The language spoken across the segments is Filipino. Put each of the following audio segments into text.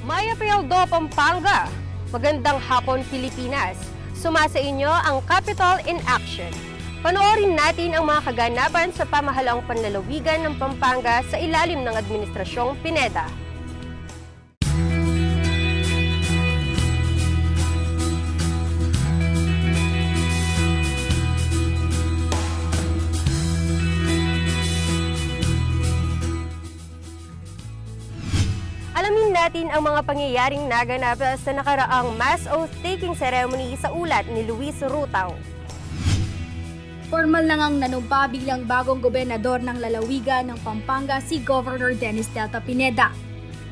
Maya Pealdo, Pampanga. Magandang hapon, Pilipinas. Sumasa inyo ang Capitol in Action. Panoorin natin ang mga kaganapan sa pamahalaang panlalawigan ng Pampanga sa ilalim ng Administrasyong Pineda. Alamin natin ang mga pangyayaring naganap sa nakaraang mass oath-taking ceremony sa ulat ni Luis Rutao. Formal na ngang nanumpa bilang bagong gobernador ng lalawigan ng Pampanga si Governor Dennis Delta Pineda.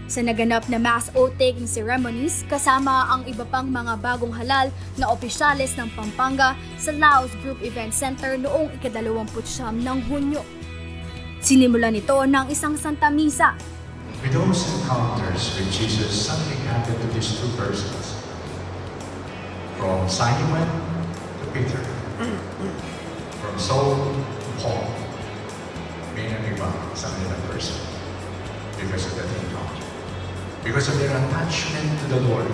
Sa naganap na mass oath-taking ceremonies, kasama ang iba pang mga bagong halal na opisyales ng Pampanga sa Laos Group Event Center noong ika-29 ng Hunyo. Sinimulan ito ng isang Santa Misa. With those encounters with Jesus, something happened to these two persons. From Simon to Peter. From Saul to Paul. May naniba sa kanilang person. Because of that encounter. Because of their attachment to the Lord,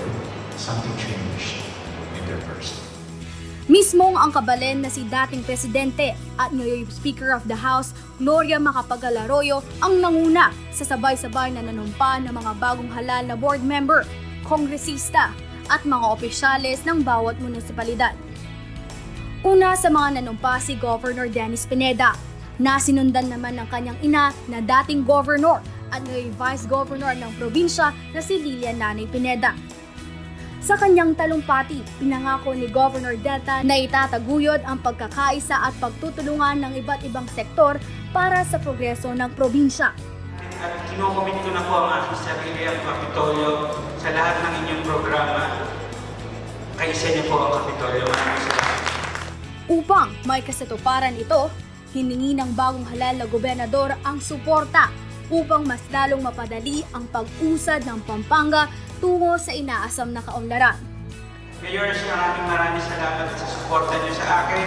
something changed in their person. Mismong ang kabalen na si dating presidente at ngayon Speaker of the House, Gloria Macapagal Arroyo, ang nanguna sa sabay-sabay na nanumpa ng mga bagong halal na board member, kongresista at mga opisyales ng bawat munisipalidad. Una sa mga nanumpa si Governor Dennis Pineda, na sinundan naman ng kanyang ina na dating governor at ngayon vice governor ng probinsya na si Lilian Nanay Pineda. Sa kanyang talumpati, pinangako ni Governor Delta na itataguyod ang pagkakaisa at pagtutulungan ng iba't ibang sektor para sa progreso ng probinsya. At kinukomit ko na po ang aking sarili ang Kapitolyo sa lahat ng inyong programa. Kaisa niyo po ang Kapitolyo. Maraming salamat. Upang may kasatuparan ito, hiningi ng bagong halal na gobernador ang suporta upang mas lalong mapadali ang pag-usad ng Pampanga tungo sa inaasam na kaunlaran. Mayor, maraming salamat sa suporta niyo sa akin.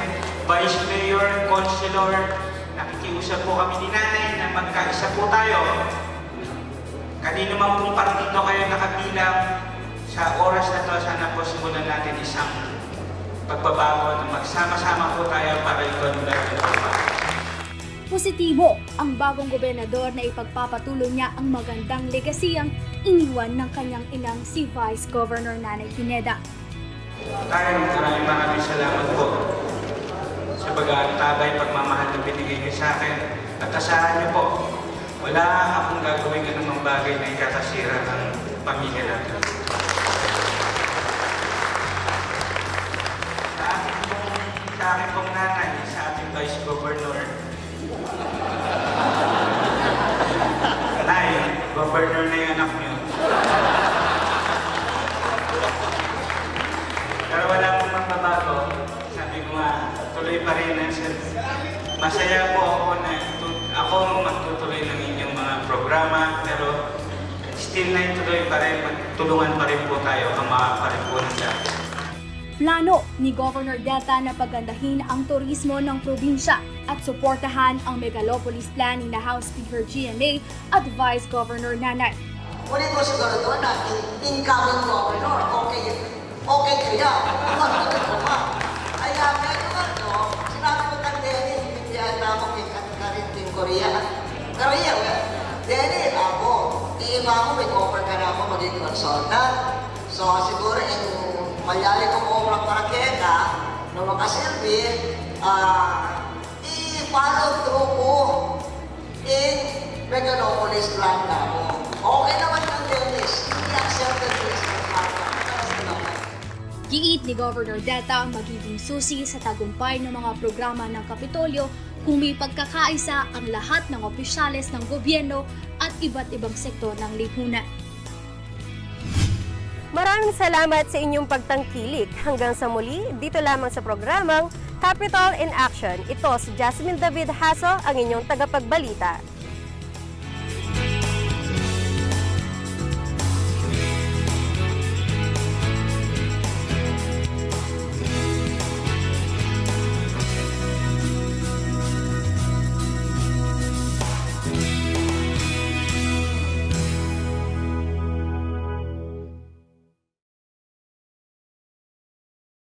Vice Mayor, Councilor, nakikiusap po kami ni Nanay na magkaisa po tayo. Kanino man pong partido kayo nakabilang, sa oras na to, sana po simulan natin isang pagbabago na magsama-sama po tayo para i-conduct ng Pampanga. Positibo ang bagong gobernador na ipagpapatuloy niya ang magandang legasiyang iniwan ng kanyang inang si Vice Governor Nanay Pineda. Maraming salamat po sa pag-aantabay, pagmamahal na binigay niyo sa akin. At asahan niyo po, wala akong gagawin anumang bagay na ikakasira ng pamilya natin. Sa akin pong nanay, sa ating Vice Governor, Nay, Governor na yung anak niyo. Pero wala pong magbabago. Sabi ko nga, tuloy pa rin. Masaya po ako na ako magtutuloy ng inyong mga programa, pero still na ituloy pa rin, tulungan pa rin po tayo, kama pa rin po ng dati. Plano ni Governor Delta na pagandahin ang turismo ng probinsya at suportahan ang Megalopolis Plan ni House Speaker GMA at Vice Governor Nanay. Ulit ko siguro doon na incoming governor, okay kaya. Kaya ngayon sinabi ko kang Dennis, hindi ata ako kay Korea. Pero Dennis, ako, iiba mo, may offer ka na ako maging consultant. So siguro mayari kong obrang paraketa na makasilbi, i-follow through ko in Megalopolis Plan na ako. Okay naman ng Dennis, hindi accepted this. Giit ni Governor Delta magiging susi sa tagumpay ng mga programa ng Kapitolyo kung may pagkakaisa ang lahat ng opisyales ng gobyerno at iba't ibang sektor ng lipunan. Maraming salamat sa inyong pagtangkilik. Hanggang sa muli, dito lamang sa programang Capitol in Action. Ito si Jasmine David Haso, ang inyong tagapagbalita.